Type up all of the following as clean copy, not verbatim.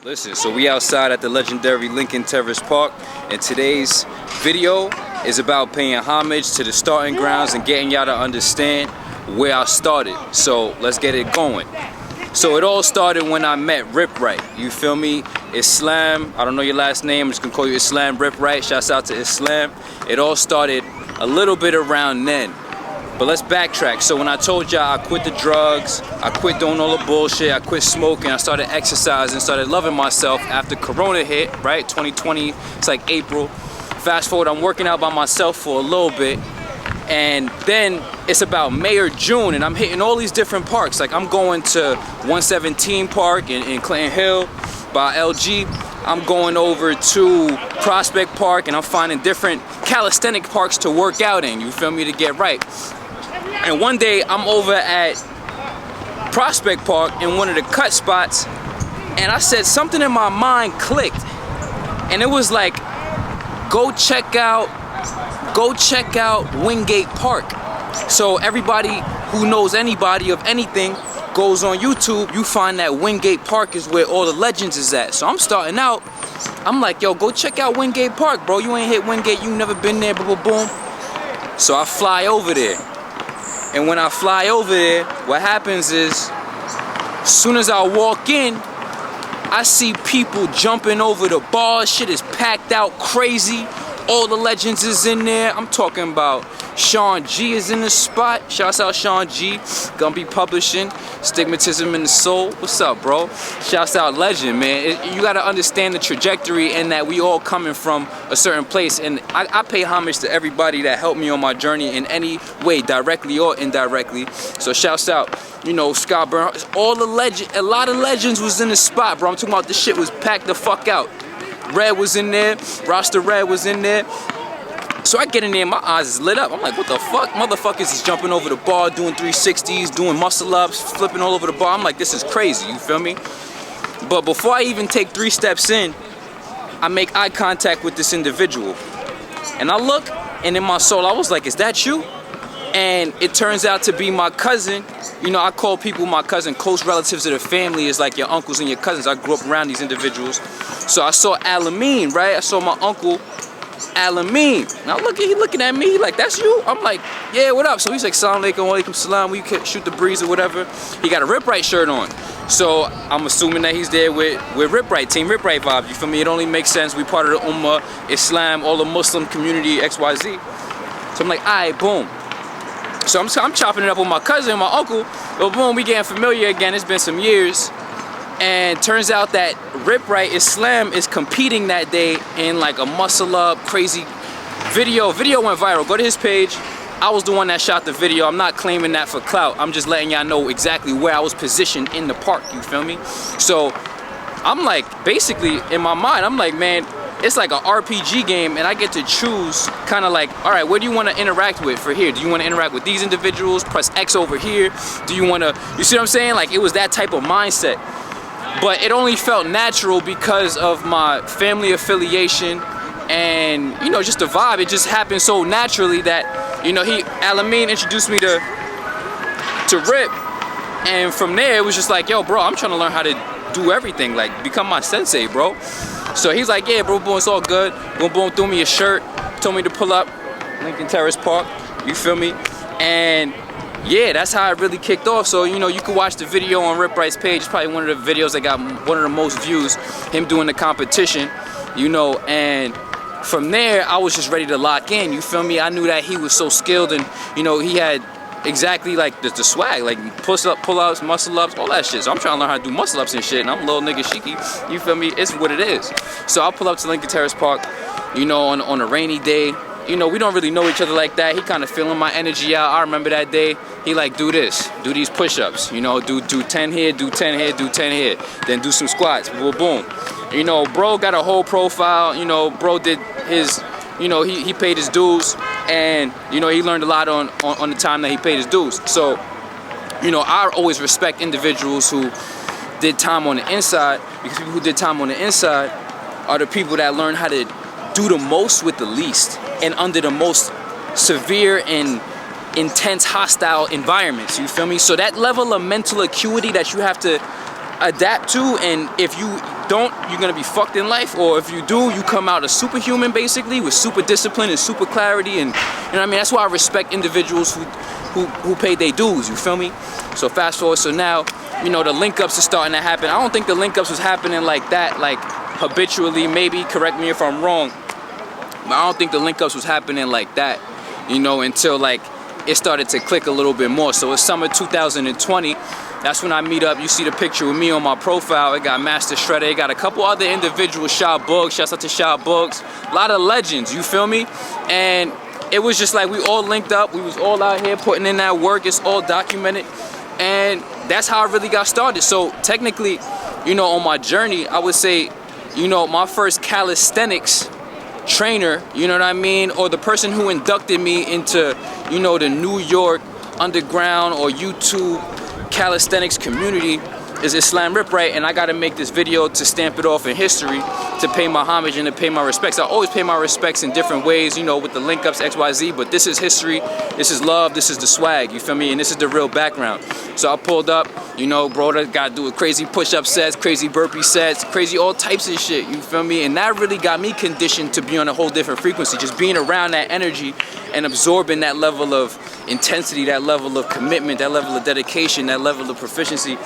Listen, so we outside at the legendary Lincoln Terrace Park, and today's video is about paying homage to the starting grounds and getting y'all to understand where I started. So let's get it going. So it all started when I met RipRight. You feel me? Islam. I don't know your last name. I'm just gonna call you Islam RipRight. Shouts out to Islam. It all started a little bit around then. But let's backtrack. So when I told y'all I quit the drugs, I quit doing all the bullshit, I quit smoking, I started exercising, started loving myself after Corona hit, right? 2020, it's like April. Fast forward, I'm working out by myself for a little bit. And then it's about May or June and I'm hitting all these different parks. Like I'm going to 117 Park in Clinton Hill by LG. I'm going over to Prospect Park and I'm finding different calisthenic parks to work out in, you feel me, to get right. And one day I'm over at Prospect Park in one of the cut spots and I said something in my mind clicked. And it was like, go check out Wingate Park. So everybody who knows anybody of anything goes on YouTube, you find that Wingate Park is where all the legends is at. So I'm starting out, I'm like, yo, go check out Wingate Park, bro. You ain't hit Wingate, you never been there, boom, boom, boom. So I fly over there. And when I fly over there, what happens is, as soon as I walk in, I see people jumping over the bar. Shit is packed out crazy. All the legends is in there. I'm talking about Sean G is in the spot. Shouts out Sean G. Gonna be publishing Stigmatism in the Soul. What's up, bro? Shouts out Legend, man. You gotta understand the trajectory and that we all coming from a certain place. And I pay homage to everybody that helped me on my journey in any way, directly or indirectly. So shouts out, you know, Scott Burns. All the legend, a lot of legends was in the spot, bro. I'm talking about this shit was packed the fuck out. Red was in there, Roster Red was in there. So I get in there, my eyes is lit up. I'm like, what the fuck? Motherfuckers is jumping over the bar, doing 360s, doing muscle ups, flipping all over the bar. I'm like, this is crazy, you feel me? But before I even take 3 steps in, I make eye contact with this individual. And I look, and in my soul, I was like, is that you? And it turns out to be my cousin. You know, I call people my cousin. Close relatives of the family is like your uncles and your cousins. I grew up around these individuals. So I saw Al-Amin, right? I saw my uncle, Al-Amin. Now he looking at me, he like, that's you? I'm like, yeah, what up? So he's like, Assalamu alaikum, wa alaikum salam, we could shoot the breeze or whatever. He got a RipRight shirt on. So I'm assuming that he's there with RipRight, Team RipRight vibes. You feel me? It only makes sense. We part of the Ummah, Islam, all the Muslim community, XYZ. So I'm like, all right, boom. So I'm chopping it up with my cousin and my uncle. But boom, we getting familiar again. It's been some years. And turns out that RipRight Islam is competing that day in like a muscle up, crazy video. Video went viral. Go to his page. I was the one that shot the video. I'm not claiming that for clout. I'm just letting y'all know exactly where I was positioned in the park. You feel me? So I'm like, basically in my mind, I'm like, man, it's like an RPG game and I get to choose kind of like, all right, what do you want to interact with for here? Do you want to interact with these individuals? Press X over here. Do you want to, you see what I'm saying? Like it was that type of mindset. But it only felt natural because of my family affiliation and, you know, just the vibe. It just happened so naturally that, you know, Al-Amin introduced me to Rip. And from there, it was just like, yo, bro, I'm trying to learn how to do everything, like become my sensei, bro. So he's like, yeah, bro, boom, it's all good. Boom, boom, threw me a shirt, told me to pull up Lincoln Terrace Park, you feel me? And yeah, that's how it really kicked off. So, you know, you can watch the video on RipRight's page. It's probably one of the videos that got one of the most views, him doing the competition, you know, and from there, I was just ready to lock in, you feel me? I knew that he was so skilled and, you know, he had exactly like the swag, like pull-ups, muscle-ups, all that shit. So I'm trying to learn how to do muscle-ups and shit, and I'm a little nigga Sheikhy, you feel me? It's what it is. So I'll pull up to Lincoln Terrace Park, you know, on a rainy day. You know, we don't really know each other like that. He kind of feeling my energy out. I remember that day, he like, do this, do these push-ups, you know, do 10 here, do 10 here, do 10 here, then do some squats, boom, boom. You know, bro got a whole profile, you know, bro did his, you know, he paid his dues, and, you know, he learned a lot on the time that he paid his dues. So, you know, I always respect individuals who did time on the inside, because people who did time on the inside are the people that learn how to do the most with the least and under the most severe and intense hostile environments, you feel me? So that level of mental acuity that you have to adapt to, and if you don't, you're gonna be fucked in life, or if you do, you come out a superhuman basically with super discipline and super clarity. And you know what I mean, that's why I respect individuals who pay their dues, you feel me? So fast forward, so now, you know, the link ups are starting to happen. I don't think the link ups was happening like that, like habitually, maybe, correct me if I'm wrong, but I don't think the link ups was happening like that, you know, until like it started to click a little bit more. So it's summer 2020. That's when I meet up. You see the picture with me on my profile. It got Master Shredder. It got a couple other individuals. 𝙎𝙝𝙀𝙏. Shouts out to 𝙎𝙝𝙀𝙏. A lot of legends, you feel me? And it was just like we all linked up. We was all out here putting in that work. It's all documented. And that's how I really got started. So technically, you know, on my journey, I would say, you know, my first calisthenics trainer, you know what I mean, or the person who inducted me into, you know, the New York underground or YouTube calisthenics community is Islam RipRight. And I got to make this video to stamp it off in history, to pay my homage and to pay my respects. I always pay my respects in different ways, you know, with the link ups XYZ, but this is history, this is love, this is the swag, you feel me? And this is the real background. So I pulled up, you know, bro, that got to do with crazy push-up sets, crazy burpee sets, crazy all types of shit, you feel me? And that really got me conditioned to be on a whole different frequency, just being around that energy and absorbing that level of intensity, that level of commitment, that level of dedication, that level of proficiency.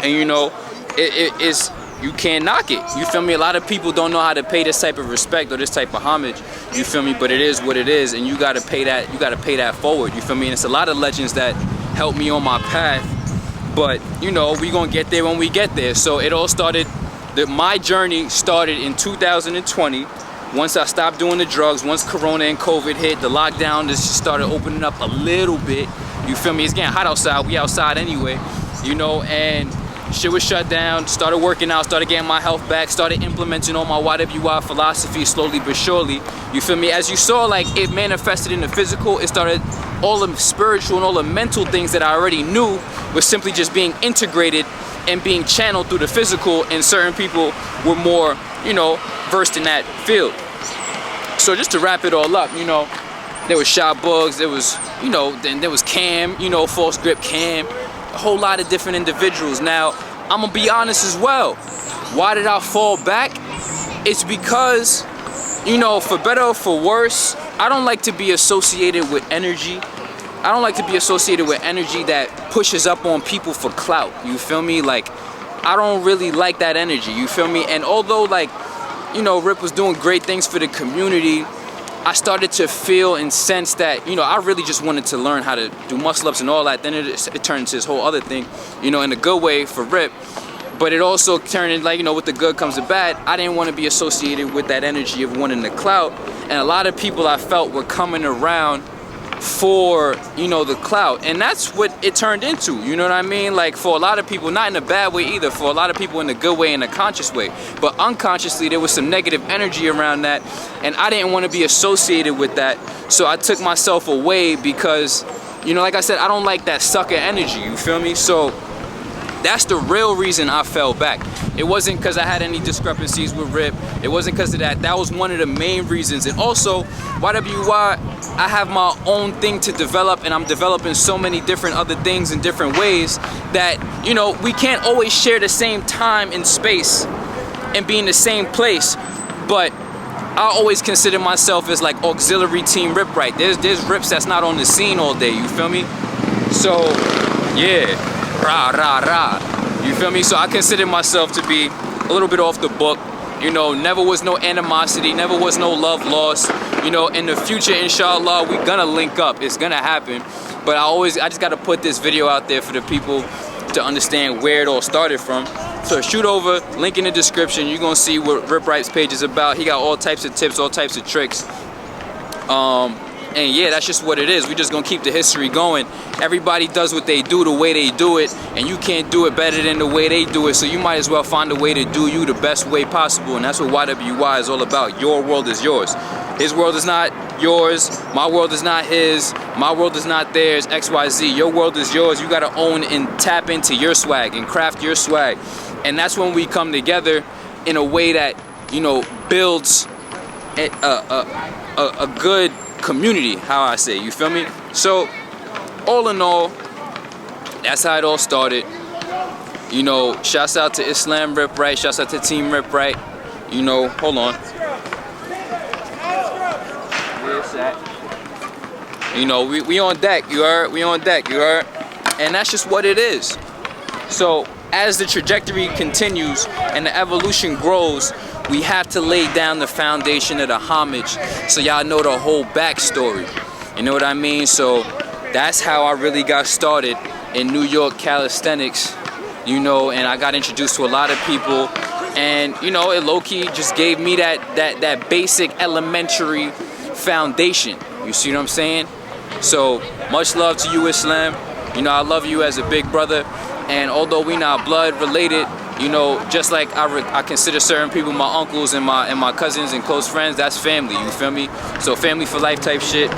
And you know, it is, you can't knock it, you feel me? A lot of people don't know how to pay this type of respect or this type of homage, you feel me? But it is what it is, and you gotta pay that, forward, you feel me? And it's a lot of legends that helped me on my path, but you know, we gonna get there when we get there. So it all started, my journey started in 2020. Once I stopped doing the drugs, once Corona and COVID hit, the lockdown just started opening up a little bit, you feel me? It's getting hot outside, we outside anyway, you know, and shit was shut down. Started working out, started getting my health back, started implementing all my _YWI philosophy slowly but surely, you feel me? As you saw, like, it manifested in the physical. It started, all the spiritual and all the mental things that I already knew was simply just being integrated and being channeled through the physical, and certain people were more, you know, versed in that field. So just to wrap it all up, you know, there was 𝙎𝙝𝙀𝙏, there was, you know, then there was Cam, you know, false grip Cam, a whole lot of different individuals. Now, I'm gonna be honest as well. Why did I fall back? It's because, you know, for better or for worse, I don't like to be associated with energy. I don't like to be associated with energy that pushes up on people for clout, you feel me? Like, I don't really like that energy, you feel me? And although, like, you know, Rip was doing great things for the community, I started to feel and sense that, you know, I really just wanted to learn how to do muscle ups and all that. Then it turned into this whole other thing, you know, in a good way for Rip. But it also turned into, like, you know, with the good comes the bad. I didn't want to be associated with that energy of wanting the clout. And a lot of people I felt were coming around for, you know, the clout. And that's what it turned into, you know what I mean? Like, for a lot of people, not in a bad way either, for a lot of people in a good way, in a conscious way, but unconsciously there was some negative energy around that, and I didn't want to be associated with that. So I took myself away because, you know, like I said, I don't like that sucker energy, you feel me? So that's the real reason I fell back. It wasn't because I had any discrepancies with Rip. It wasn't because of that. That was one of the main reasons. And also, YWI, I have my own thing to develop, and I'm developing so many different other things in different ways that, you know, we can't always share the same time and space and be in the same place. But I always consider myself as like auxiliary team RipRight. There's Rips that's not on the scene all day, you feel me? So, yeah. Rah, rah, rah. You feel me? So I consider myself to be a little bit off the book. You know, never was no animosity, never was no love lost. You know, in the future, inshallah, we gonna link up. It's gonna happen. But I just gotta put this video out there for the people to understand where it all started from. So shoot over, link in the description. You're gonna see what RipRight's page is about. He got all types of tips, all types of tricks. And yeah, that's just what it is. We just gonna keep the history going. Everybody does what they do the way they do it, and you can't do it better than the way they do it. So you might as well find a way to do you the best way possible. And that's what YWI is all about. Your world is yours. His world is not yours. My world is not his. My world is not theirs. XYZ. Your world is yours. You gotta own and tap into your swag and craft your swag. And that's when we come together in a way that, you know, builds a good community, how I say, you feel me? So all in all, that's how it all started. You know, shouts out to Islam RipRight, shouts out to Team RipRight. You know, hold on. Where's that? You know, we on deck, you heard? We on deck, you heard? And that's just what it is. So as the trajectory continues and the evolution grows, we have to lay down the foundation of the homage so y'all know the whole backstory. You know what I mean? So that's how I really got started in New York calisthenics, you know, and I got introduced to a lot of people, and you know, it low-key just gave me that basic elementary foundation. You see what I'm saying? So much love to you, Islam. You know, I love you as a big brother, and although we not blood related, you know, just like I consider certain people my uncles and my cousins and close friends, that's family, you feel me? So family for life type shit.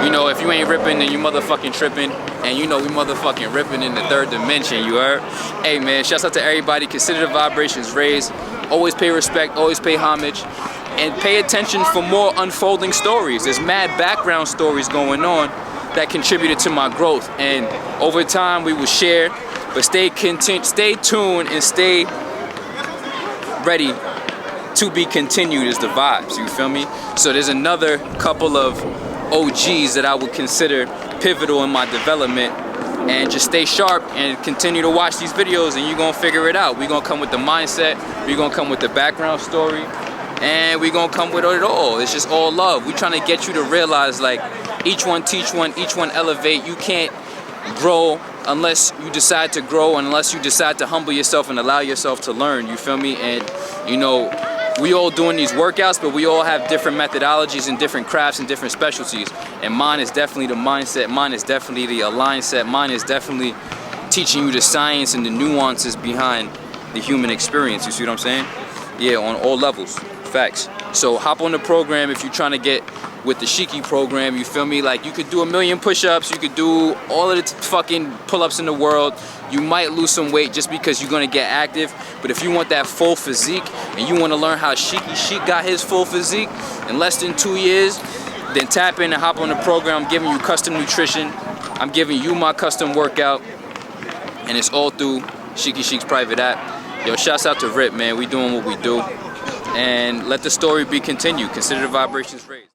You know, if you ain't ripping, then you motherfucking tripping. And you know we motherfucking ripping in the third dimension, you heard? Hey man, shouts out to everybody. Consider the vibrations raised. Always pay respect, always pay homage. And pay attention for more unfolding stories. There's mad background stories going on that contributed to my growth. And over time we will share. But stay tuned and stay ready to be continued is the vibes, you feel me? So there's another couple of OGs that I would consider pivotal in my development, and just stay sharp and continue to watch these videos and you're gonna figure it out. We're gonna come with the mindset, we're gonna come with the background story, and we're gonna come with it all. It's just all love. We're trying to get you to realize, like, each one teach one, each one elevate. You can't grow unless you decide to grow, and unless you decide to humble yourself and allow yourself to learn, you feel me? And you know, we all doing these workouts, but we all have different methodologies and different crafts and different specialties. And mine is definitely the mindset, mine is definitely the aligned set, mine is definitely teaching you the science and the nuances behind the human experience, you see what I'm saying? Yeah, on all levels, facts. So hop on the program if you're trying to get with the Sheikhy program, you feel me? Like, you could do 1,000,000 push-ups, you could do all of the fucking pull-ups in the world. You might lose some weight just because you're gonna get active, but if you want that full physique and you wanna learn how Sheikhy Chic got his full physique in less than 2 years, then tap in and hop on the program. I'm giving you custom nutrition, I'm giving you my custom workout, and it's all through Sheikhy Chic's private app. Yo, shouts out to Rip, man. We doing what we do. And let the story be continued. Consider the vibrations raised.